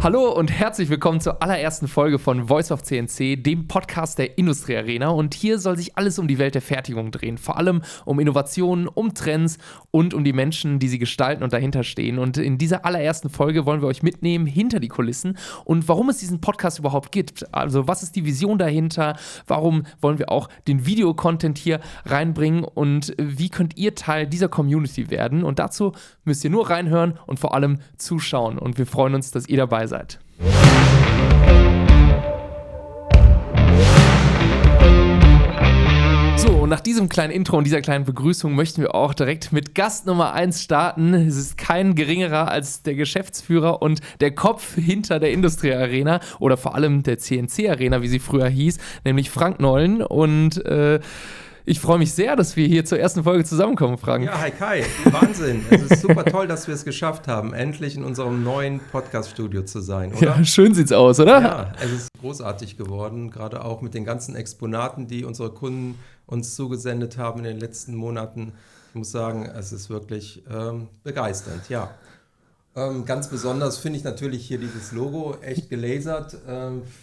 Hallo und herzlich willkommen zur allerersten Folge von Voice of CNC, dem Podcast der Industriearena. Und hier soll sich alles um die Welt der Fertigung drehen. Vor allem um Innovationen, um Trends und um die Menschen, die sie gestalten und dahinter stehen. Und in dieser allerersten Folge wollen wir euch mitnehmen hinter die Kulissen und warum es diesen Podcast überhaupt gibt. Also was ist die Vision dahinter? Warum wollen wir auch den Videocontent hier reinbringen? Und wie könnt ihr Teil dieser Community werden? Und dazu müsst ihr nur reinhören und vor allem zuschauen. Und wir freuen uns, dass ihr dabei seid. So, und nach diesem kleinen Intro und dieser kleinen Begrüßung möchten wir auch direkt mit Gast Nummer 1 starten. Es ist kein geringerer als der Geschäftsführer und der Kopf hinter der Industriearena oder vor allem der CNC-Arena, wie sie früher hieß, nämlich Frank Nollen. Und ich freue mich sehr, dass wir hier zur ersten Folge zusammenkommen, Frank. Ja, hi Kai, Wahnsinn. Es ist super toll, dass wir es geschafft haben, endlich in unserem neuen Podcast-Studio zu sein, oder? Ja, schön sieht's aus, oder? Ja, es ist großartig geworden, gerade auch mit den ganzen Exponaten, die unsere Kunden uns zugesendet haben in den letzten Monaten. Ich muss sagen, es ist wirklich begeisternd, ja. Ganz besonders finde ich natürlich hier dieses Logo, echt gelasert,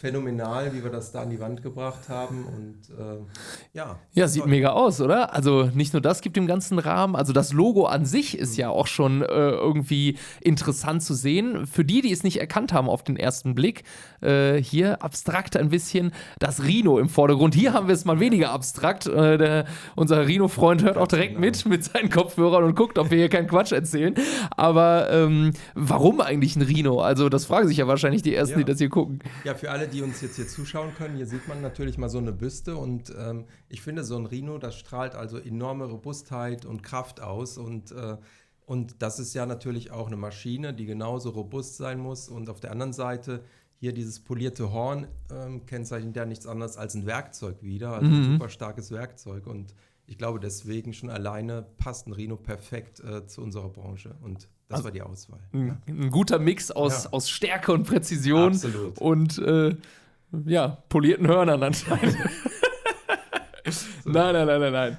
phänomenal, wie wir das da an die Wand gebracht haben und ja. Ja, sieht mega aus, oder? Also nicht nur das gibt dem ganzen Rahmen, also das Logo an sich ist ja auch schon irgendwie interessant zu sehen. Für die es nicht erkannt haben auf den ersten Blick, hier abstrakt ein bisschen das Rhino im Vordergrund. Hier haben wir es mal weniger abstrakt. Unser Rhino-Freund hört auch direkt mit seinen Kopfhörern und guckt, ob wir hier keinen Quatsch erzählen. Aber warum eigentlich ein Rhino? Also das fragen sich ja wahrscheinlich die Ersten, die das hier gucken. Ja, für alle, die uns jetzt hier zuschauen können, hier sieht man natürlich mal so eine Büste und ich finde, so ein Rhino, das strahlt also enorme Robustheit und Kraft aus und das ist ja natürlich auch eine Maschine, die genauso robust sein muss und auf der anderen Seite hier dieses polierte Horn kennzeichnet ja nichts anderes als ein Werkzeug wieder, also ein super starkes Werkzeug und ich glaube, deswegen schon alleine passt ein Rhino perfekt zu unserer Branche und das war die Auswahl. Ein guter Mix aus Stärke und Präzision. Absolut. Und polierten Hörnern anscheinend. Nein.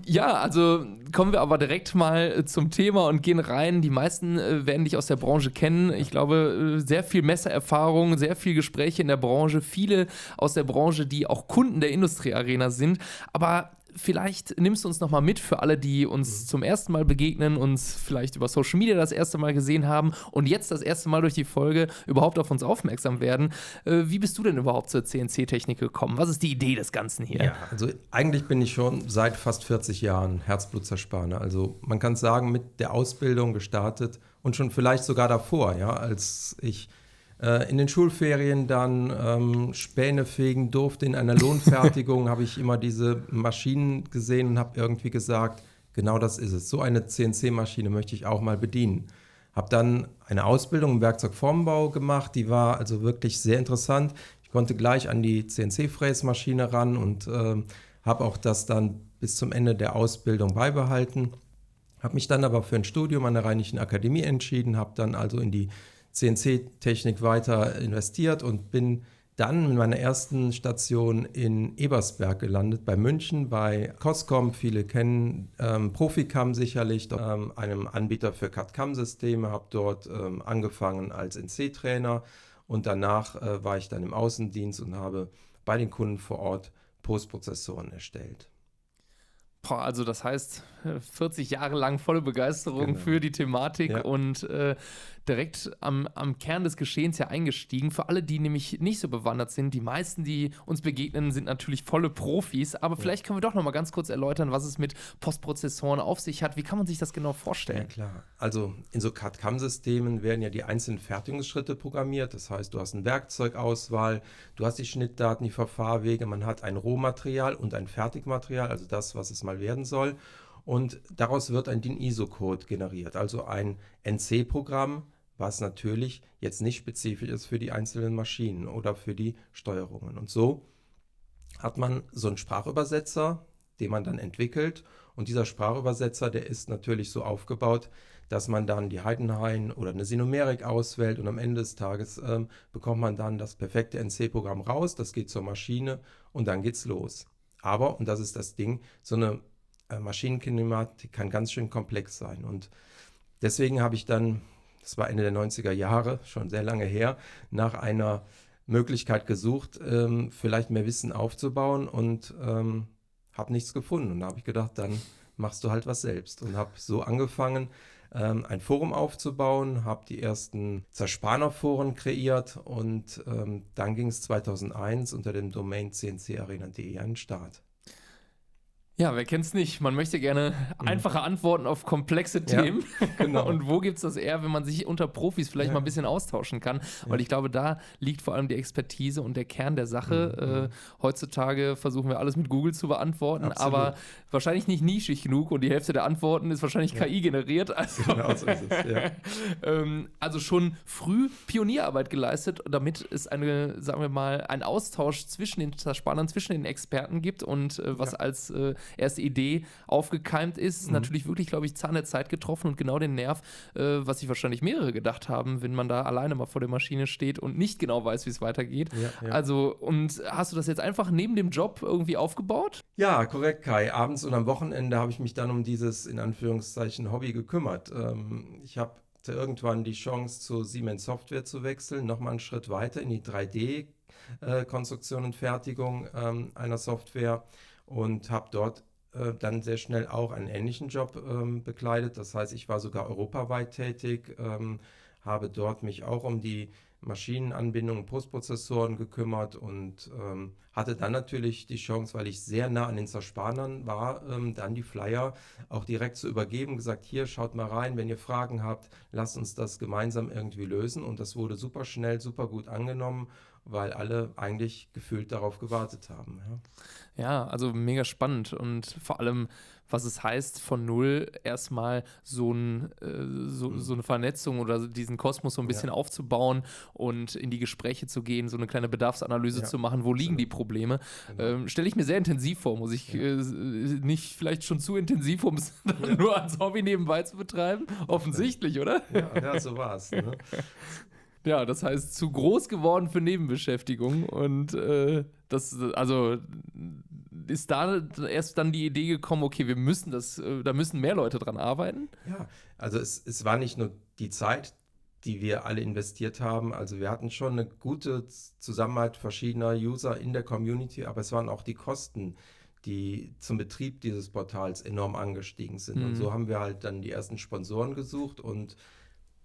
Ja, also kommen wir aber direkt mal zum Thema und gehen rein. Die meisten werden dich aus der Branche kennen. Ich glaube, sehr viel Messererfahrung, sehr viel Gespräche in der Branche, viele aus der Branche, die auch Kunden der Industriearena sind. Aber vielleicht nimmst du uns nochmal mit für alle, die uns zum ersten Mal begegnen, uns vielleicht über Social Media das erste Mal gesehen haben und jetzt das erste Mal durch die Folge überhaupt auf uns aufmerksam werden. Wie bist du denn überhaupt zur CNC-Technik gekommen? Was ist die Idee des Ganzen hier? Ja, also eigentlich bin ich schon seit fast 40 Jahren Herzblutzerspaner. Also man kann sagen, mit der Ausbildung gestartet und schon vielleicht sogar davor, ja, als ich in den Schulferien dann Späne fegen durfte in einer Lohnfertigung, habe ich immer diese Maschinen gesehen und habe irgendwie gesagt, genau das ist es. So eine CNC-Maschine möchte ich auch mal bedienen. Habe dann eine Ausbildung im Werkzeugformbau gemacht, die war also wirklich sehr interessant. Ich konnte gleich an die CNC-Fräsmaschine ran und habe auch das dann bis zum Ende der Ausbildung beibehalten. Habe mich dann aber für ein Studium an der Rheinischen Akademie entschieden, habe dann also in die CNC-Technik weiter investiert und bin dann mit meiner ersten Station in Ebersberg gelandet, bei München, bei Coscom. Viele kennen Proficam sicherlich, einem Anbieter für CAD-CAM-Systeme, habe dort angefangen als NC-Trainer und danach war ich dann im Außendienst und habe bei den Kunden vor Ort Postprozessoren erstellt. Also das heißt, 40 Jahre lang volle Begeisterung für die Thematik und direkt am Kern des Geschehens ja eingestiegen. Für alle, die nämlich nicht so bewandert sind, die meisten, die uns begegnen, sind natürlich volle Profis, aber vielleicht können wir doch noch mal ganz kurz erläutern, was es mit Postprozessoren auf sich hat. Wie kann man sich das genau vorstellen? Ja klar, also in so CAD-CAM-Systemen werden ja die einzelnen Fertigungsschritte programmiert. Das heißt, du hast eine Werkzeugauswahl, du hast die Schnittdaten, die Verfahrwege, man hat ein Rohmaterial und ein Fertigmaterial, also das, was es mal werden soll. Und daraus wird ein DIN-ISO-Code generiert, also ein NC-Programm, was natürlich jetzt nicht spezifisch ist für die einzelnen Maschinen oder für die Steuerungen. Und so hat man so einen Sprachübersetzer, den man dann entwickelt. Und dieser Sprachübersetzer, der ist natürlich so aufgebaut, dass man dann die Heidenhain oder eine Sinomerik auswählt und am Ende des Tages bekommt man dann das perfekte NC-Programm raus, das geht zur Maschine und dann geht's los. Aber, und das ist das Ding, so eine Maschinenkinematik kann ganz schön komplex sein und deswegen habe ich dann das war Ende der 90er Jahre, schon sehr lange her, nach einer Möglichkeit gesucht, vielleicht mehr Wissen aufzubauen und habe nichts gefunden. Und da habe ich gedacht, dann machst du halt was selbst. Und habe so angefangen, ein Forum aufzubauen, habe die ersten Zerspaner-Foren kreiert und dann ging es 2001 unter dem Domain cncarena.de an den Start. Ja, wer kennt's nicht? Man möchte gerne einfache Antworten auf komplexe Themen. Genau. Und wo gibt's das eher, wenn man sich unter Profis vielleicht mal ein bisschen austauschen kann? Weil ich glaube, da liegt vor allem die Expertise und der Kern der Sache. Heutzutage versuchen wir alles mit Google zu beantworten, Absolut. aber wahrscheinlich nicht nischig genug und die Hälfte der Antworten ist wahrscheinlich KI generiert. Also, Genau so ist es, ja. Also schon früh Pionierarbeit geleistet, damit es sagen wir mal, einen Austausch zwischen den Zerspanern, zwischen den Experten gibt und was als erste Idee aufgekeimt ist. Natürlich wirklich, glaube ich, Zahn der Zeit getroffen und genau den Nerv, was sich wahrscheinlich mehrere gedacht haben, wenn man da alleine mal vor der Maschine steht und nicht genau weiß, wie es weitergeht. Ja. Also, und hast du das jetzt einfach neben dem Job irgendwie aufgebaut? Ja, korrekt, Kai. Abends und am Wochenende habe ich mich dann um dieses, in Anführungszeichen, Hobby gekümmert. Ich habe irgendwann die Chance, zu Siemens Software zu wechseln, nochmal einen Schritt weiter in die 3D-Konstruktion und Fertigung einer Software und habe dort dann sehr schnell auch einen ähnlichen Job bekleidet. Das heißt, ich war sogar europaweit tätig, habe dort mich auch um die Maschinenanbindung und Postprozessoren gekümmert und hatte dann natürlich die Chance, weil ich sehr nah an den Zerspanern war, dann die Flyer auch direkt zu übergeben, gesagt, hier, schaut mal rein, wenn ihr Fragen habt, lasst uns das gemeinsam irgendwie lösen. Und das wurde super schnell, super gut angenommen, weil alle eigentlich gefühlt darauf gewartet haben. Ja, also mega spannend und vor allem, was es heißt, von null erstmal so eine Vernetzung oder diesen Kosmos so ein bisschen aufzubauen und in die Gespräche zu gehen, so eine kleine Bedarfsanalyse zu machen, wo liegen die Probleme. Genau. Stelle ich mir sehr intensiv vor, muss ich nicht vielleicht schon zu intensiv, um es nur als Hobby nebenbei zu betreiben? Offensichtlich, oder? Ja, so war es. Ne? Ja, das heißt, zu groß geworden für Nebenbeschäftigung und also ist da erst dann die Idee gekommen, okay, da müssen mehr Leute dran arbeiten? Ja, also es war nicht nur die Zeit, die wir alle investiert haben, also wir hatten schon eine gute Zusammenarbeit verschiedener User in der Community, aber es waren auch die Kosten, die zum Betrieb dieses Portals enorm angestiegen sind. Und so haben wir halt dann die ersten Sponsoren gesucht und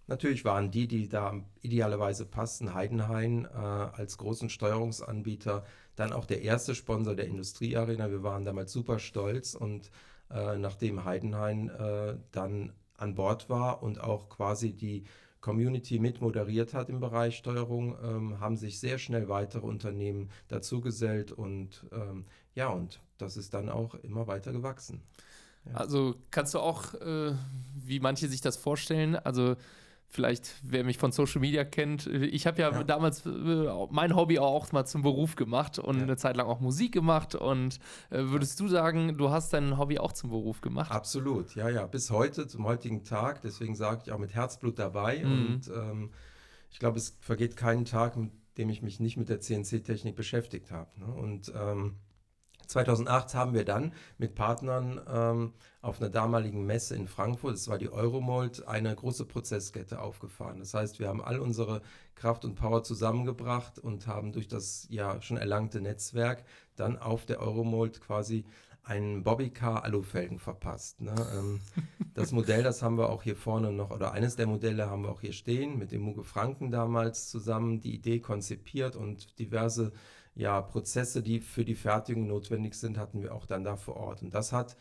natürlich waren die da idealerweise passten, Heidenhain als großen Steuerungsanbieter, dann auch der erste Sponsor der Industriearena. Wir waren damals super stolz und nachdem Heidenhain dann an Bord war und auch quasi die Community mit moderiert hat im Bereich Steuerung, haben sich sehr schnell weitere Unternehmen dazugesellt und und das ist dann auch immer weiter gewachsen. Ja. Also kannst du auch, wie manche sich das vorstellen, also vielleicht, wer mich von Social Media kennt, ich habe ja damals mein Hobby auch mal zum Beruf gemacht und eine Zeit lang auch Musik gemacht. Und würdest du sagen, du hast dein Hobby auch zum Beruf gemacht? Absolut, ja. Bis heute, zum heutigen Tag. Deswegen sage ich auch mit Herzblut dabei. Und ich glaube, es vergeht keinen Tag, mit dem ich mich nicht mit der CNC-Technik beschäftigt habe. Ne? Und 2008 haben wir dann mit Partnern auf einer damaligen Messe in Frankfurt, das war die Euromold, eine große Prozesskette aufgefahren. Das heißt, wir haben all unsere Kraft und Power zusammengebracht und haben durch das ja schon erlangte Netzwerk dann auf der Euromold quasi einen Bobbycar Alufelgen verpasst. Ne? Das Modell, das haben wir auch hier vorne noch, oder eines der Modelle haben wir auch hier stehen, mit dem Muge Franken damals zusammen die Idee konzipiert und diverse Prozesse, die für die Fertigung notwendig sind, hatten wir auch dann da vor Ort. Und das hat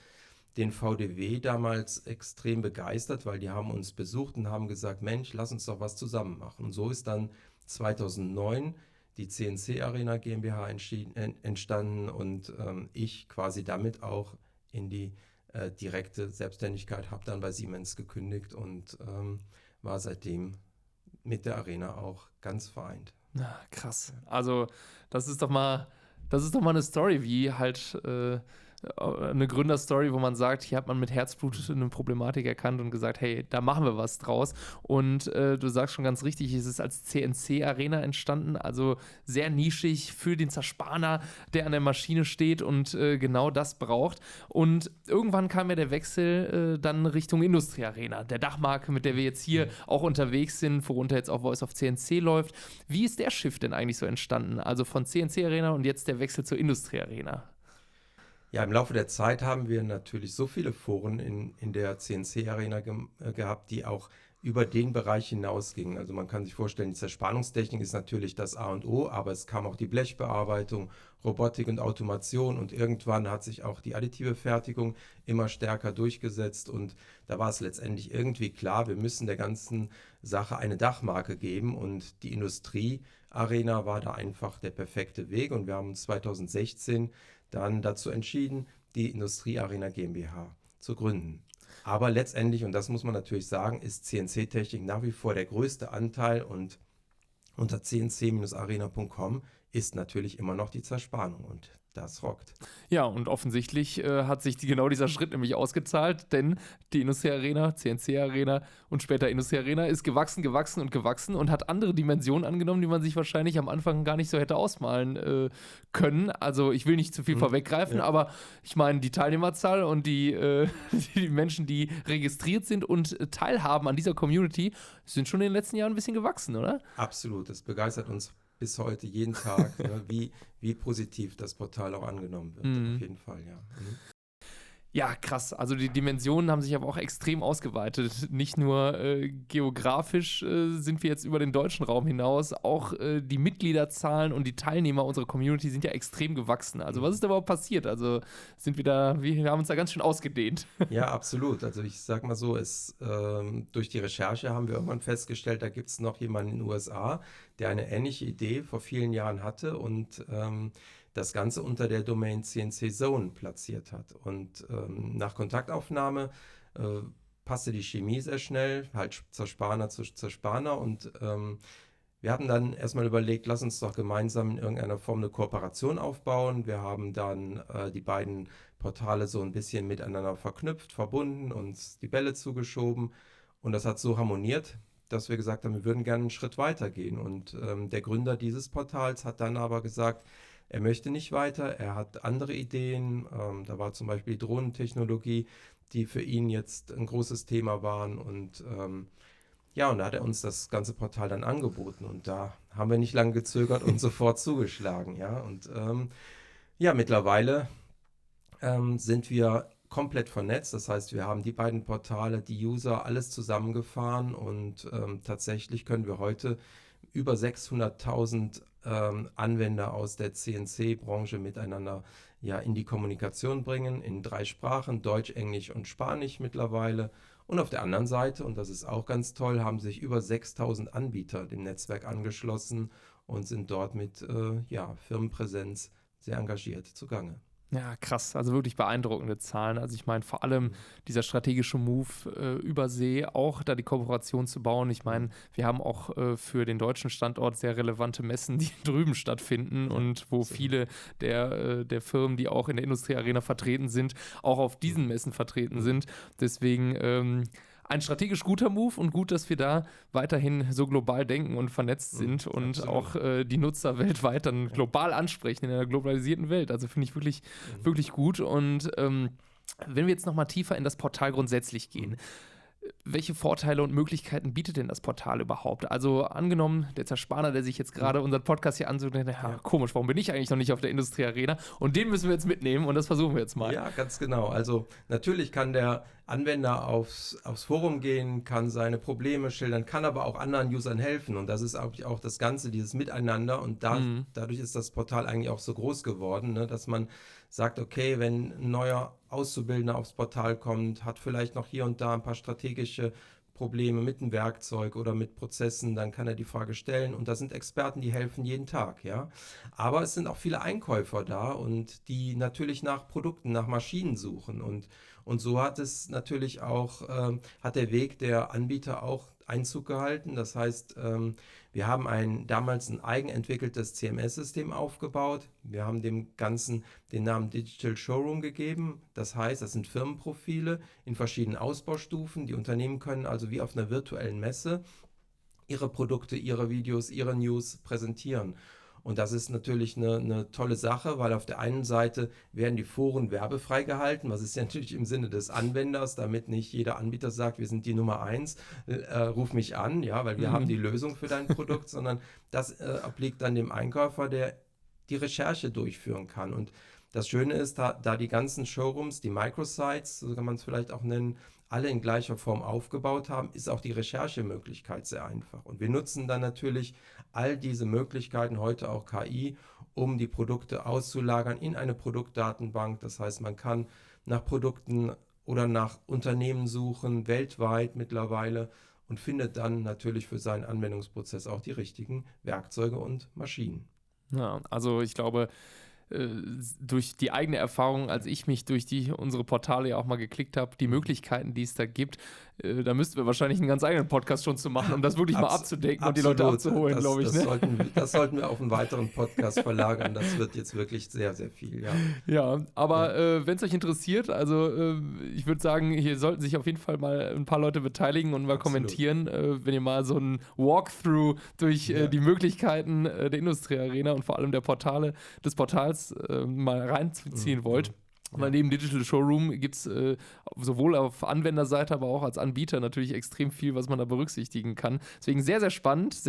den VDW damals extrem begeistert, weil die haben uns besucht und haben gesagt, Mensch, lass uns doch was zusammen machen. Und so ist dann 2009 die CNC Arena GmbH entstanden und ich quasi damit auch in die direkte Selbstständigkeit, habe dann bei Siemens gekündigt und war seitdem mit der Arena auch ganz vereint. Krass. Also das ist doch mal eine Story, wie halt eine Gründerstory, wo man sagt, hier hat man mit Herzblut eine Problematik erkannt und gesagt, hey, da machen wir was draus. Und du sagst schon ganz richtig, es ist als CNC-Arena entstanden, also sehr nischig für den Zerspaner, der an der Maschine steht und genau das braucht. Und irgendwann kam ja der Wechsel dann Richtung Industrie-Arena, der Dachmarke, mit der wir jetzt hier auch unterwegs sind, worunter jetzt auch Voice of CNC läuft. Wie ist der Shift denn eigentlich so entstanden? Also von CNC-Arena und jetzt der Wechsel zur Industrie-Arena? Ja, im Laufe der Zeit haben wir natürlich so viele Foren in der CNC-Arena gehabt, die auch über den Bereich hinausgingen. Also man kann sich vorstellen, die Zerspannungstechnik ist natürlich das A und O, aber es kam auch die Blechbearbeitung, Robotik und Automation und irgendwann hat sich auch die additive Fertigung immer stärker durchgesetzt und da war es letztendlich irgendwie klar, wir müssen der ganzen Sache eine Dachmarke geben und die Industriearena war da einfach der perfekte Weg und wir haben uns 2016 dann dazu entschieden, die Industriearena GmbH zu gründen. Aber letztendlich, und das muss man natürlich sagen, ist CNC-Technik nach wie vor der größte Anteil und unter cnc-arena.com ist natürlich immer noch die Zerspannung und das rockt. Ja, und offensichtlich hat sich genau dieser Schritt nämlich ausgezahlt, denn die Industrie-Arena, CNC-Arena und später Industrie-Arena ist gewachsen und hat andere Dimensionen angenommen, die man sich wahrscheinlich am Anfang gar nicht so hätte ausmalen können. Also ich will nicht zu viel vorweggreifen, aber ich meine, die Teilnehmerzahl und die Menschen, die registriert sind und teilhaben an dieser Community, sind schon in den letzten Jahren ein bisschen gewachsen, oder? Absolut, das begeistert uns bis heute jeden Tag, ne, wie positiv das Portal auch angenommen wird. Auf jeden Fall, ja. Ja, krass. Also die Dimensionen haben sich aber auch extrem ausgeweitet. Nicht nur geografisch sind wir jetzt über den deutschen Raum hinaus, auch die Mitgliederzahlen und die Teilnehmer unserer Community sind ja extrem gewachsen. Also was ist da überhaupt passiert? Also wir haben uns da ganz schön ausgedehnt. Ja, absolut. Also ich sag mal so, durch die Recherche haben wir irgendwann festgestellt, da gibt es noch jemanden in den USA, der eine ähnliche Idee vor vielen Jahren hatte und das Ganze unter der Domain CNC Zone platziert hat. Und nach Kontaktaufnahme passte die Chemie sehr schnell, halt Zerspaner zu Zerspaner. Und wir haben dann erstmal überlegt, lass uns doch gemeinsam in irgendeiner Form eine Kooperation aufbauen. Wir haben dann die beiden Portale so ein bisschen miteinander verknüpft, verbunden, uns die Bälle zugeschoben. Und das hat so harmoniert, dass wir gesagt haben, wir würden gerne einen Schritt weiter gehen. Und der Gründer dieses Portals hat dann aber gesagt, er möchte nicht weiter, er hat andere Ideen. Da war zum Beispiel die Drohnentechnologie, die für ihn jetzt ein großes Thema waren. Und ja, und da hat er uns das ganze Portal dann angeboten. Und da haben wir nicht lange gezögert und sofort zugeschlagen. Ja, und ja, mittlerweile sind wir komplett vernetzt. Das heißt, wir haben die beiden Portale, die User, alles zusammengefahren und tatsächlich können wir heute über 600.000 Anwender aus der CNC-Branche miteinander ja in die Kommunikation bringen, in 3 Sprachen, Deutsch, Englisch und Spanisch mittlerweile. Und auf der anderen Seite, und das ist auch ganz toll, haben sich über 6.000 Anbieter dem Netzwerk angeschlossen und sind dort mit Firmenpräsenz sehr engagiert zugange. Ja, krass. Also wirklich beeindruckende Zahlen. Also ich meine, vor allem dieser strategische Move über See, auch da die Kooperation zu bauen. Ich meine, wir haben auch für den deutschen Standort sehr relevante Messen, die drüben stattfinden und wo viele der Firmen, die auch in der Industriearena vertreten sind, auch auf diesen Messen vertreten sind. Deswegen ein strategisch guter Move und gut, dass wir da weiterhin so global denken und vernetzt sind und auch die Nutzer weltweit dann global ansprechen in einer globalisierten Welt. Also finde ich wirklich, wirklich gut. Und wenn wir jetzt nochmal tiefer in das Portal grundsätzlich gehen, welche Vorteile und Möglichkeiten bietet denn das Portal überhaupt? Also angenommen, der Zerspaner, der sich jetzt gerade unseren Podcast hier ansieht, komisch, warum bin ich eigentlich noch nicht auf der Industriearena? Und den müssen wir jetzt mitnehmen und das versuchen wir jetzt mal. Ja, ganz genau. Also natürlich kann der Anwender aufs Forum gehen, kann seine Probleme schildern, kann aber auch anderen Usern helfen. Und das ist auch das Ganze, dieses Miteinander. Und dadurch ist das Portal eigentlich auch so groß geworden, ne, dass man sagt, okay, wenn ein neuer Auszubildender aufs Portal kommt, hat vielleicht noch hier und da ein paar strategische Probleme mit einem Werkzeug oder mit Prozessen, dann kann er die Frage stellen. Und da sind Experten, die helfen jeden Tag, ja. Aber es sind auch viele Einkäufer da und die natürlich nach Produkten, nach Maschinen suchen. Und so hat es natürlich auch, hat der Weg der Anbieter auch Einzug gehalten. Das heißt, wir Wir haben damals ein eigenentwickeltes CMS-System aufgebaut. Wir haben dem Ganzen den Namen Digital Showroom gegeben. Das heißt, das sind Firmenprofile in verschiedenen Ausbaustufen. Die Unternehmen können also wie auf einer virtuellen Messe ihre Produkte, ihre Videos, ihre News präsentieren. Und das ist natürlich eine tolle Sache, weil auf der einen Seite werden die Foren werbefrei gehalten, was ist ja natürlich im Sinne des Anwenders, damit nicht jeder Anbieter sagt, wir sind die Nummer 1, ruf mich an, ja, weil wir haben die Lösung für dein Produkt, sondern das obliegt dann dem Einkäufer, der die Recherche durchführen kann. Und das Schöne ist, da die ganzen Showrooms, die Microsites, so kann man es vielleicht auch nennen, alle in gleicher Form aufgebaut haben, ist auch die Recherchemöglichkeit sehr einfach. Und wir nutzen dann natürlich all diese Möglichkeiten, heute auch KI, um die Produkte auszulagern in eine Produktdatenbank. Das heißt, man kann nach Produkten oder nach Unternehmen suchen, weltweit mittlerweile, und findet dann natürlich für seinen Anwendungsprozess auch die richtigen Werkzeuge und Maschinen. Ja, also ich glaube, durch die eigene Erfahrung, als ich mich durch unsere Portale ja auch mal geklickt habe, die Möglichkeiten, die es da gibt, da müssten wir wahrscheinlich einen ganz eigenen Podcast schon zu machen, um das wirklich mal abzudecken und die Leute abzuholen, glaube ich. Das sollten wir auf einen weiteren Podcast verlagern. Das wird jetzt wirklich sehr, sehr viel, ja. Ja, aber wenn es euch interessiert, also ich würde sagen, hier sollten sich auf jeden Fall mal ein paar Leute beteiligen und mal kommentieren, wenn ihr mal so ein Walkthrough durch die Möglichkeiten der Industrie-Arena und vor allem des Portals mal reinziehen wollt. Weil neben Digital Showroom gibt es sowohl auf Anwenderseite, aber auch als Anbieter natürlich extrem viel, was man da berücksichtigen kann. Deswegen sehr, sehr spannend, ist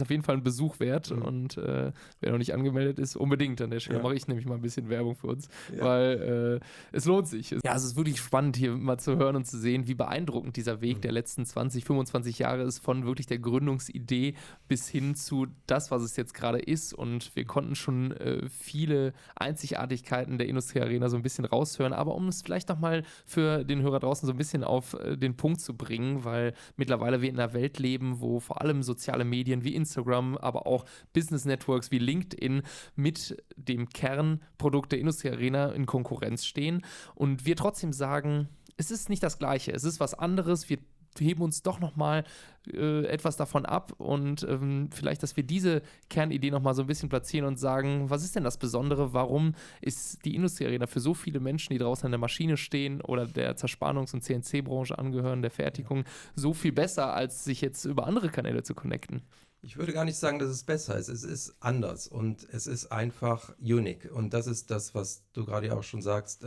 auf jeden Fall ein Besuch wert. Und wer noch nicht angemeldet ist, unbedingt an der Stelle mache ich nämlich mal ein bisschen Werbung für uns, weil es lohnt sich. Ja, es ist wirklich spannend, hier mal zu hören und zu sehen, wie beeindruckend dieser Weg der letzten 20, 25 Jahre ist, von wirklich der Gründungsidee bis hin zu das, was es jetzt gerade ist. Und wir konnten schon viele Einzigartigkeiten der Industrie-Arena so ein bisschen raushören, aber um es vielleicht nochmal für den Hörer draußen so ein bisschen auf den Punkt zu bringen, weil mittlerweile wir in einer Welt leben, wo vor allem soziale Medien wie Instagram, aber auch Business Networks wie LinkedIn mit dem Kernprodukt der Industrie-Arena in Konkurrenz stehen und wir trotzdem sagen, es ist nicht das Gleiche, es ist was anderes, wir heben uns doch nochmal etwas davon ab und vielleicht, dass wir diese Kernidee nochmal so ein bisschen platzieren und sagen, was ist denn das Besondere, warum ist die Industrie-Arena für so viele Menschen, die draußen an der Maschine stehen oder der Zerspannungs- und CNC-Branche angehören, der Fertigung, so viel besser, als sich jetzt über andere Kanäle zu connecten? Ich würde gar nicht sagen, dass es besser ist. Es ist anders und es ist einfach unique. Und das ist das, was du gerade auch schon sagst.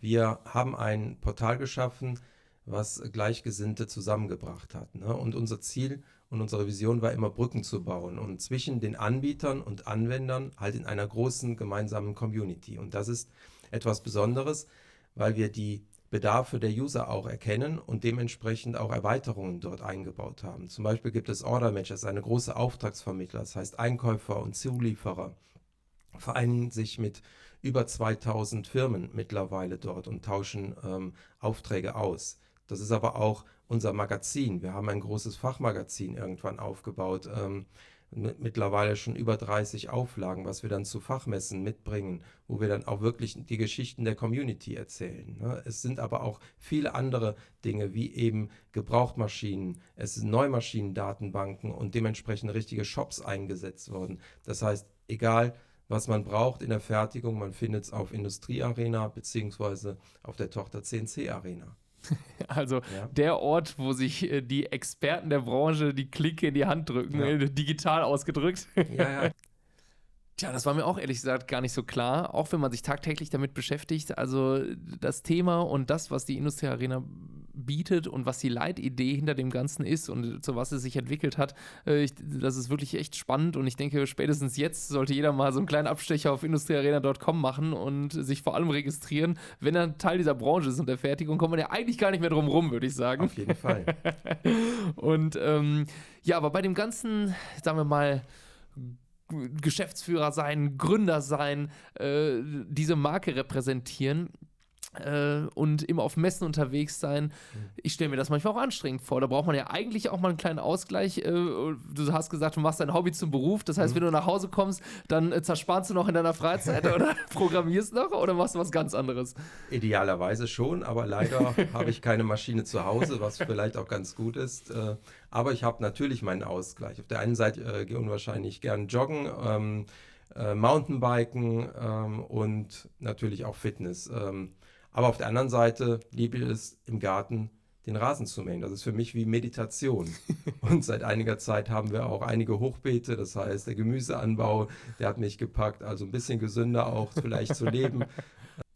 Wir haben ein Portal geschaffen, was Gleichgesinnte zusammengebracht hat. Ne? Und unser Ziel und unsere Vision war immer, Brücken zu bauen und zwischen den Anbietern und Anwendern halt in einer großen gemeinsamen Community. Und das ist etwas Besonderes, weil wir die Bedarfe der User auch erkennen und dementsprechend auch Erweiterungen dort eingebaut haben. Zum Beispiel gibt es Order Matches, eine große Auftragsvermittler, das heißt Einkäufer und Zulieferer vereinen sich mit über 2000 Firmen mittlerweile dort und tauschen Aufträge aus. Das ist aber auch unser Magazin. Wir haben ein großes Fachmagazin irgendwann aufgebaut, mittlerweile schon über 30 Auflagen, was wir dann zu Fachmessen mitbringen, wo wir dann auch wirklich die Geschichten der Community erzählen. Ne? Es sind aber auch viele andere Dinge, wie eben Gebrauchtmaschinen, es sind Neumaschinendatenbanken und dementsprechend richtige Shops eingesetzt worden. Das heißt, egal was man braucht in der Fertigung, man findet es auf Industrie-Arena beziehungsweise auf der Tochter CNC-Arena. Also der Ort, wo sich die Experten der Branche die Klinke in die Hand drücken, digital ausgedrückt. Ja. Tja, das war mir auch ehrlich gesagt gar nicht so klar, auch wenn man sich tagtäglich damit beschäftigt. Also das Thema und das, was die Industrie-Arena bietet und was die Leitidee hinter dem Ganzen ist und zu was es sich entwickelt hat, das ist wirklich echt spannend und ich denke, spätestens jetzt sollte jeder mal so einen kleinen Abstecher auf industriearena.com machen und sich vor allem registrieren. Wenn er Teil dieser Branche ist und der Fertigung, kommt man ja eigentlich gar nicht mehr drum rum, würde ich sagen. Auf jeden Fall. Und aber bei dem ganzen, sagen wir mal, Geschäftsführer sein, Gründer sein, diese Marke repräsentieren, und immer auf Messen unterwegs sein. Ich stelle mir das manchmal auch anstrengend vor. Da braucht man ja eigentlich auch mal einen kleinen Ausgleich. Du hast gesagt, du machst dein Hobby zum Beruf. Das heißt, wenn du nach Hause kommst, dann zersparst du noch in deiner Freizeit oder programmierst noch oder machst du was ganz anderes? Idealerweise schon, aber leider habe ich keine Maschine zu Hause, was vielleicht auch ganz gut ist. Aber ich habe natürlich meinen Ausgleich. Auf der einen Seite gehe unwahrscheinlich gern joggen, Mountainbiken und natürlich auch Fitness. Aber auf der anderen Seite liebe ich es, im Garten den Rasen zu mähen. Das ist für mich wie Meditation. Und seit einiger Zeit haben wir auch einige Hochbeete. Das heißt, der Gemüseanbau, der hat mich gepackt. Also ein bisschen gesünder auch vielleicht zu leben.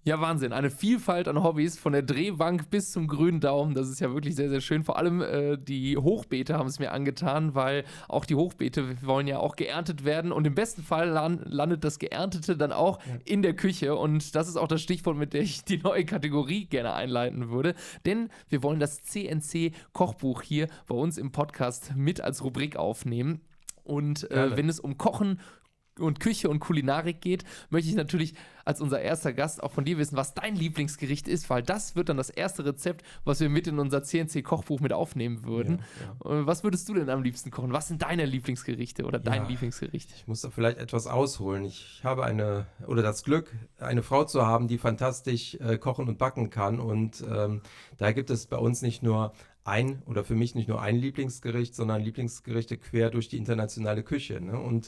Ja, Wahnsinn. Eine Vielfalt an Hobbys, von der Drehbank bis zum grünen Daumen. Das ist ja wirklich sehr, sehr schön. Vor allem die Hochbeete haben es mir angetan, weil auch die Hochbeete wollen ja auch geerntet werden. Und im besten Fall landet das Geerntete dann auch in der Küche. Und das ist auch das Stichwort, mit dem ich die neue Kategorie gerne einleiten würde. Denn wir wollen das CNC-Kochbuch hier bei uns im Podcast mit als Rubrik aufnehmen. Und wenn es um Kochen und Küche und Kulinarik geht, möchte ich natürlich als unser erster Gast auch von dir wissen, was dein Lieblingsgericht ist, weil das wird dann das erste Rezept, was wir mit in unser CNC-Kochbuch mit aufnehmen würden. Ja. Was würdest du denn am liebsten kochen? Was sind deine Lieblingsgerichte oder dein Lieblingsgericht? Ich muss da vielleicht etwas ausholen. Ich habe das Glück, eine Frau zu haben, die fantastisch kochen und backen kann, und da gibt es bei uns nicht nur für mich nicht nur ein Lieblingsgericht, sondern Lieblingsgerichte quer durch die internationale Küche, ne?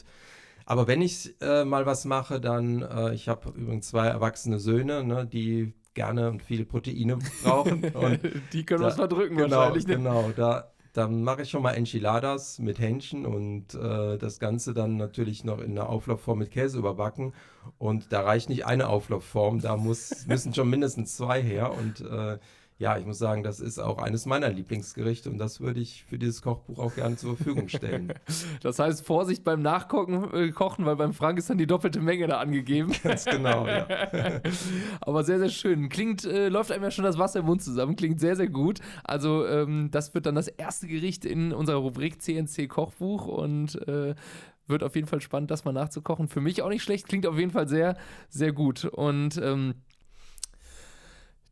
Aber wenn ich mal was mache, dann, ich habe übrigens 2 erwachsene Söhne, ne, die gerne und viele Proteine brauchen. Und die können was verdrücken wahrscheinlich. Ne? Genau, dann mache ich schon mal Enchiladas mit Hähnchen und das Ganze dann natürlich noch in einer Auflaufform mit Käse überbacken. Und da reicht nicht eine Auflaufform, da müssen schon mindestens 2 her. Und ich muss sagen, das ist auch eines meiner Lieblingsgerichte, und das würde ich für dieses Kochbuch auch gerne zur Verfügung stellen. Das heißt, Vorsicht beim Kochen, weil beim Frank ist dann die doppelte Menge da angegeben. Ganz genau, ja. Aber sehr, sehr schön. Läuft einem ja schon das Wasser im Mund zusammen, klingt sehr, sehr gut. Also das wird dann das erste Gericht in unserer Rubrik CNC Kochbuch und wird auf jeden Fall spannend, das mal nachzukochen. Für mich auch nicht schlecht, klingt auf jeden Fall sehr, sehr gut. Und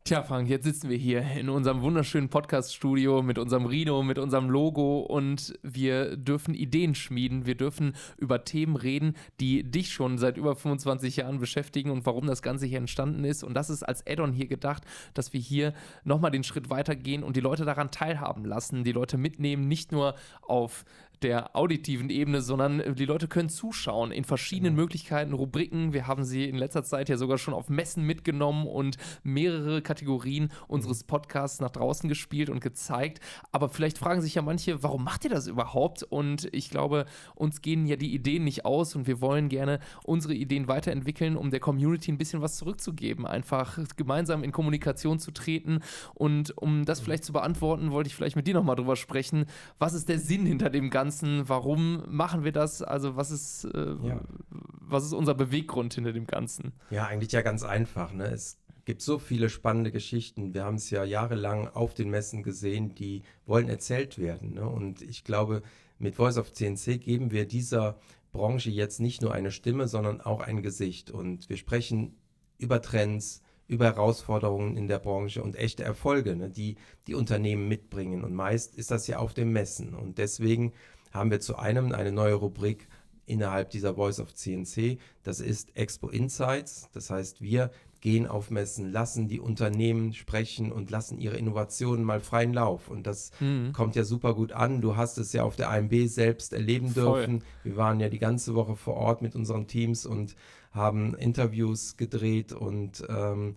tja, Frank, jetzt sitzen wir hier in unserem wunderschönen Podcast-Studio mit unserem Rhino, mit unserem Logo, und wir dürfen Ideen schmieden. Wir dürfen über Themen reden, die dich schon seit über 25 Jahren beschäftigen und warum das Ganze hier entstanden ist. Und das ist als Add-on hier gedacht, dass wir hier nochmal den Schritt weitergehen und die Leute daran teilhaben lassen, die Leute mitnehmen, nicht nur auf der auditiven Ebene, sondern die Leute können zuschauen in verschiedenen Möglichkeiten, Rubriken. Wir haben sie in letzter Zeit ja sogar schon auf Messen mitgenommen und mehrere Kategorien unseres Podcasts nach draußen gespielt und gezeigt. Aber vielleicht fragen sich ja manche, warum macht ihr das überhaupt? Und ich glaube, uns gehen ja die Ideen nicht aus, und wir wollen gerne unsere Ideen weiterentwickeln, um der Community ein bisschen was zurückzugeben, einfach gemeinsam in Kommunikation zu treten. Und um das vielleicht zu beantworten, wollte ich vielleicht mit dir nochmal drüber sprechen. Was ist der Sinn hinter dem Ganzen? Warum machen wir das? Also was ist unser Beweggrund hinter dem Ganzen? Ja, eigentlich ja ganz einfach, ne? Es gibt so viele spannende Geschichten. Wir haben es ja jahrelang auf den Messen gesehen, die wollen erzählt werden, ne? Und ich glaube, mit Voice of CNC geben wir dieser Branche jetzt nicht nur eine Stimme, sondern auch ein Gesicht. Und wir sprechen über Trends, über Herausforderungen in der Branche und echte Erfolge, ne, die Unternehmen mitbringen. Und meist ist das ja auf den Messen. Und deswegen haben wir eine neue Rubrik innerhalb dieser Voice of CNC. Das ist Expo Insights. Das heißt, wir gehen auf Messen, lassen die Unternehmen sprechen und lassen ihre Innovationen mal freien Lauf. Und das kommt ja super gut an. Du hast es ja auf der AMB selbst erleben dürfen. Wir waren ja die ganze Woche vor Ort mit unseren Teams und haben Interviews gedreht, und und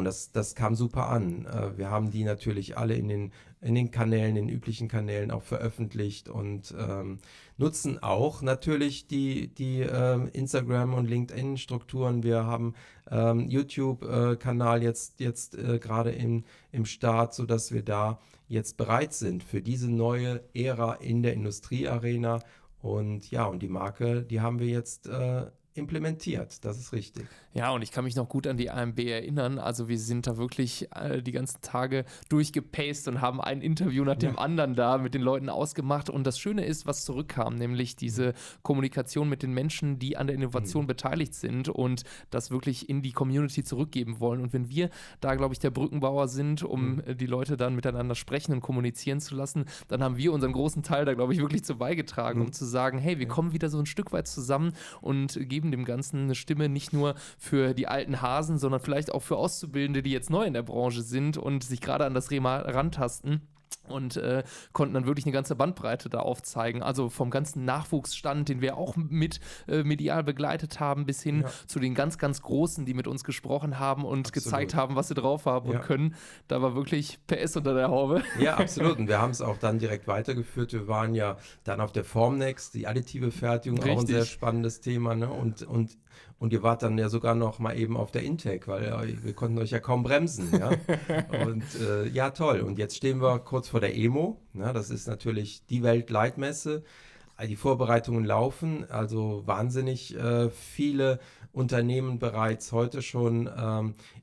das kam super an. Wir haben die natürlich alle in den Kanälen, in den üblichen Kanälen auch veröffentlicht und nutzen auch natürlich die Instagram- und LinkedIn-Strukturen. Wir haben YouTube-Kanal jetzt gerade im Start, sodass wir da jetzt bereit sind für diese neue Ära in der Industriearena. Und die Marke, die haben wir jetzt implementiert. Das ist richtig. Ja, und ich kann mich noch gut an die AMB erinnern. Also wir sind da wirklich die ganzen Tage durchgepaced und haben ein Interview nach dem anderen da mit den Leuten ausgemacht. Und das Schöne ist, was zurückkam, nämlich diese Kommunikation mit den Menschen, die an der Innovation beteiligt sind und das wirklich in die Community zurückgeben wollen. Und wenn wir da, glaube ich, der Brückenbauer sind, um die Leute dann miteinander sprechen und kommunizieren zu lassen, dann haben wir unseren großen Teil da, glaube ich, wirklich zu beigetragen, um zu sagen, hey, wir kommen wieder so ein Stück weit zusammen und geben dem Ganzen eine Stimme, nicht nur für die alten Hasen, sondern vielleicht auch für Auszubildende, die jetzt neu in der Branche sind und sich gerade an das Thema rantasten. Und konnten dann wirklich eine ganze Bandbreite da aufzeigen. Also vom ganzen Nachwuchsstand, den wir auch mit medial begleitet haben, bis hin zu den ganz, ganz Großen, die mit uns gesprochen haben und gezeigt haben, was sie drauf haben und können. Da war wirklich PS unter der Haube. Ja, absolut. Und wir haben es auch dann direkt weitergeführt. Wir waren ja dann auf der Formnext, die additive Fertigung, auch ein sehr spannendes Thema. Ne? Und ihr wart dann ja sogar noch mal eben auf der Intec, weil wir konnten euch ja kaum bremsen. Ja? Und ja, toll. Und jetzt stehen wir kurz vor der EMO. Ja, das ist natürlich die Weltleitmesse. Die Vorbereitungen laufen, also wahnsinnig viele Unternehmen bereits heute schon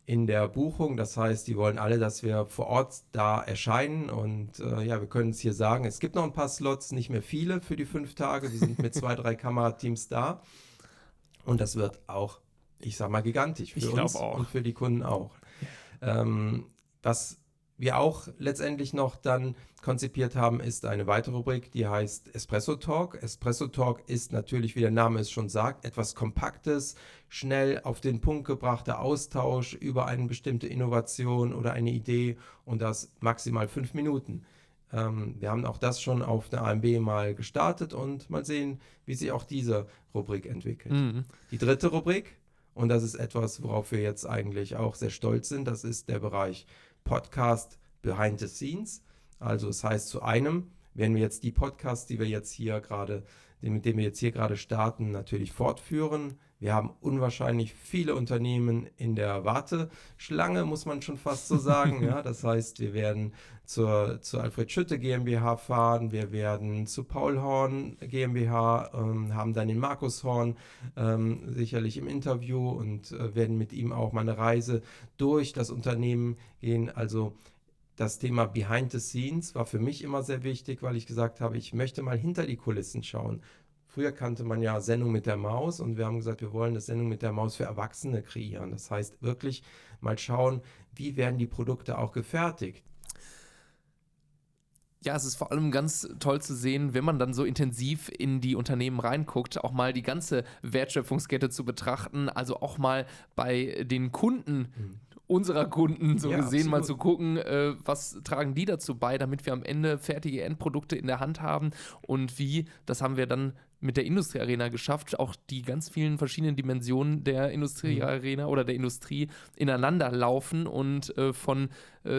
in der Buchung. Das heißt, die wollen alle, dass wir vor Ort da erscheinen. Und ja, wir können es hier sagen, es gibt noch ein paar Slots, nicht mehr viele für die 5 Tage. Wir sind mit 2, 3 Kamerateams da. Und das wird auch, ich sag mal, gigantisch für uns und für die Kunden auch. Was wir auch letztendlich noch dann konzipiert haben, ist eine weitere Rubrik, die heißt Espresso Talk. Espresso Talk ist natürlich, wie der Name es schon sagt, etwas Kompaktes, schnell auf den Punkt gebrachter Austausch über eine bestimmte Innovation oder eine Idee und das maximal 5 Minuten. Wir haben auch das schon auf der AMB mal gestartet und mal sehen, wie sich auch diese Rubrik entwickelt. Die dritte Rubrik, und das ist etwas, worauf wir jetzt eigentlich auch sehr stolz sind, das ist der Bereich Podcast Behind the Scenes. Also das heißt, zu einem werden wir jetzt die Podcasts, die wir jetzt hier gerade, mit denen wir jetzt hier gerade starten, natürlich fortführen. Wir haben unwahrscheinlich viele Unternehmen in der Warteschlange, muss man schon fast so sagen. Ja, das heißt, wir werden zur Alfred Schütte GmbH fahren, wir werden zu Paul Horn GmbH, haben dann den Markus Horn sicherlich im Interview und werden mit ihm auch mal eine Reise durch das Unternehmen gehen. Also das Thema Behind the Scenes war für mich immer sehr wichtig, weil ich gesagt habe, ich möchte mal hinter die Kulissen schauen. Früher kannte man ja Sendung mit der Maus und wir haben gesagt, wir wollen das Sendung mit der Maus für Erwachsene kreieren. Das heißt wirklich mal schauen, wie werden die Produkte auch gefertigt. Ja, es ist vor allem ganz toll zu sehen, wenn man dann so intensiv in die Unternehmen reinguckt, auch mal die ganze Wertschöpfungskette zu betrachten, also auch mal bei den Kunden unserer Kunden so gesehen, mal zu gucken, was tragen die dazu bei, damit wir am Ende fertige Endprodukte in der Hand haben und wie, das haben wir dann mit der Industriearena geschafft, auch die ganz vielen verschiedenen Dimensionen der Industriearena oder der Industrie ineinander laufen und von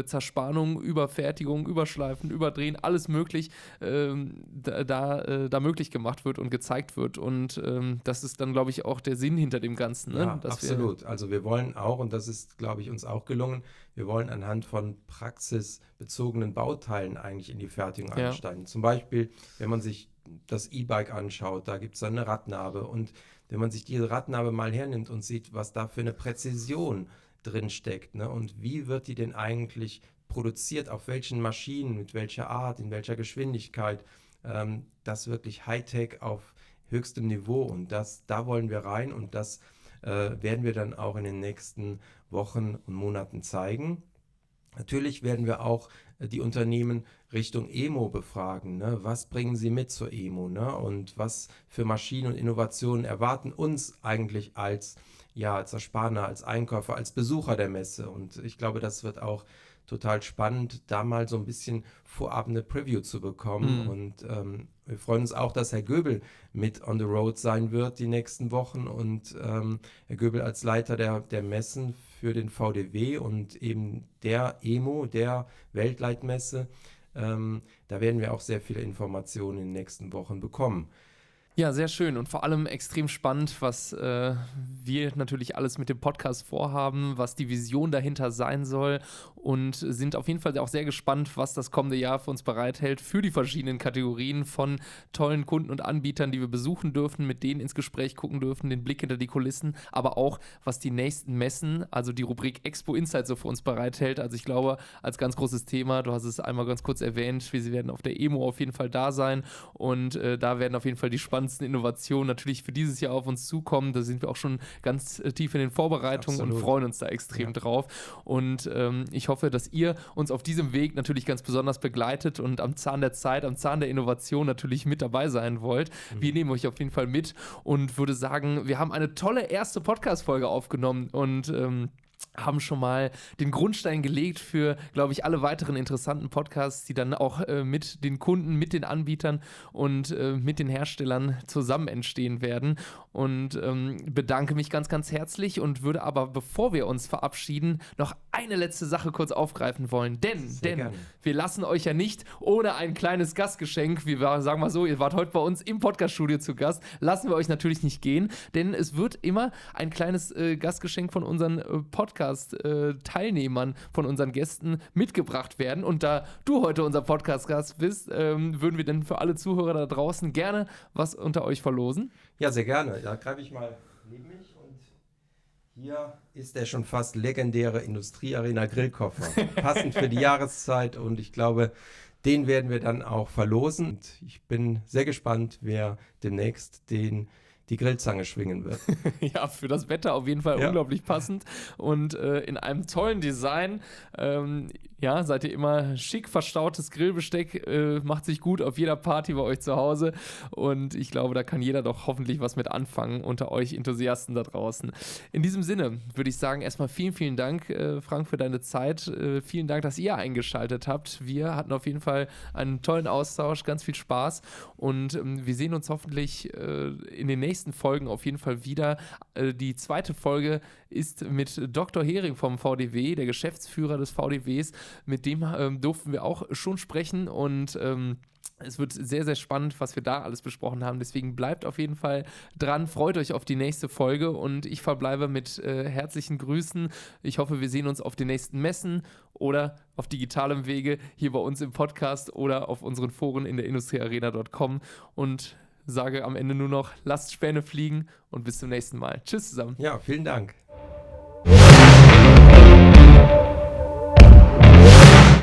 Zerspannung über Fertigung, Überschleifen, Überdrehen, alles möglich da möglich gemacht wird und gezeigt wird. Und das ist dann, glaube ich, auch der Sinn hinter dem Ganzen. Ne? Ja, absolut. Also wir wollen auch, und das ist, glaube ich, uns auch gelungen, wir wollen anhand von praxisbezogenen Bauteilen eigentlich in die Fertigung einsteigen. Zum Beispiel, wenn man sich das E-Bike anschaut, da gibt es dann eine Radnabe und wenn man sich diese Radnabe mal hernimmt und sieht, was da für eine Präzision drin steckt, ne, und wie wird die denn eigentlich produziert, auf welchen Maschinen, mit welcher Art, in welcher Geschwindigkeit, das wirklich Hightech auf höchstem Niveau und da wollen wir rein und das werden wir dann auch in den nächsten Wochen und Monaten zeigen. Natürlich werden wir auch die Unternehmen Richtung EMO befragen. Ne? Was bringen sie mit zur EMO? Ne? Und was für Maschinen und Innovationen erwarten uns eigentlich als Ersparner, als Einkäufer, als Besucher der Messe? Und ich glaube, das wird auch total spannend, da mal so ein bisschen vorab eine Preview zu bekommen. Und wir freuen uns auch, dass Herr Göbel mit on the road sein wird die nächsten Wochen und Herr Göbel als Leiter der Messen für den VDW und eben der EMO, der Weltleitmesse. Da werden wir auch sehr viele Informationen in den nächsten Wochen bekommen. Ja, sehr schön und vor allem extrem spannend, was wir natürlich alles mit dem Podcast vorhaben, was die Vision dahinter sein soll und sind auf jeden Fall auch sehr gespannt, was das kommende Jahr für uns bereithält für die verschiedenen Kategorien von tollen Kunden und Anbietern, die wir besuchen dürfen, mit denen ins Gespräch gucken dürfen, den Blick hinter die Kulissen, aber auch, was die nächsten Messen, also die Rubrik Expo Insight so für uns bereithält. Also ich glaube, als ganz großes Thema, du hast es einmal ganz kurz erwähnt, wir werden auf der EMO auf jeden Fall da sein und da werden auf jeden Fall die spannendsten Innovationen natürlich für dieses Jahr auf uns zukommen. Da sind wir auch schon ganz tief in den Vorbereitungen und freuen uns da extrem drauf. Und ich hoffe, dass ihr uns auf diesem Weg natürlich ganz besonders begleitet und am Zahn der Zeit, am Zahn der Innovation natürlich mit dabei sein wollt. Wir nehmen euch auf jeden Fall mit und würde sagen, wir haben eine tolle erste Podcast-Folge aufgenommen und haben schon mal den Grundstein gelegt für, glaube ich, alle weiteren interessanten Podcasts, die dann auch mit den Kunden, mit den Anbietern und mit den Herstellern zusammen entstehen werden. Und bedanke mich ganz, ganz herzlich und würde aber, bevor wir uns verabschieden, noch eine letzte Sache kurz aufgreifen wollen. Denn wir lassen euch ja nicht ohne ein kleines Gastgeschenk, sagen wir so, ihr wart heute bei uns im Podcast-Studio zu Gast, lassen wir euch natürlich nicht gehen, denn es wird immer ein kleines Gastgeschenk von unseren Podcast-Teilnehmern, von unseren Gästen mitgebracht werden. Und da du heute unser Podcast-Gast bist, würden wir dann für alle Zuhörer da draußen gerne was unter euch verlosen. Ja, sehr gerne. Da greife ich mal neben mich und hier ist der schon fast legendäre Industriearena Grillkoffer. Passend für die Jahreszeit und ich glaube, den werden wir dann auch verlosen. Und ich bin sehr gespannt, wer demnächst die Grillzange schwingen wird. Ja, für das Wetter auf jeden Fall unglaublich passend und in einem tollen Design. Seid ihr immer schick verstautes Grillbesteck, macht sich gut auf jeder Party bei euch zu Hause und ich glaube, da kann jeder doch hoffentlich was mit anfangen unter euch Enthusiasten da draußen. In diesem Sinne würde ich sagen, erstmal vielen, vielen Dank, Frank, für deine Zeit. Vielen Dank, dass ihr eingeschaltet habt. Wir hatten auf jeden Fall einen tollen Austausch, ganz viel Spaß und wir sehen uns hoffentlich in den nächsten Folgen auf jeden Fall wieder. Die zweite Folge ist mit Dr. Hering vom VDW, der Geschäftsführer des VDWs. Mit dem durften wir auch schon sprechen und es wird sehr, sehr spannend, was wir da alles besprochen haben. Deswegen bleibt auf jeden Fall dran, freut euch auf die nächste Folge und ich verbleibe mit herzlichen Grüßen. Ich hoffe, wir sehen uns auf den nächsten Messen oder auf digitalem Wege hier bei uns im Podcast oder auf unseren Foren in der industriearena.com und sage am Ende nur noch, lasst Späne fliegen und bis zum nächsten Mal. Tschüss zusammen. Ja, vielen Dank.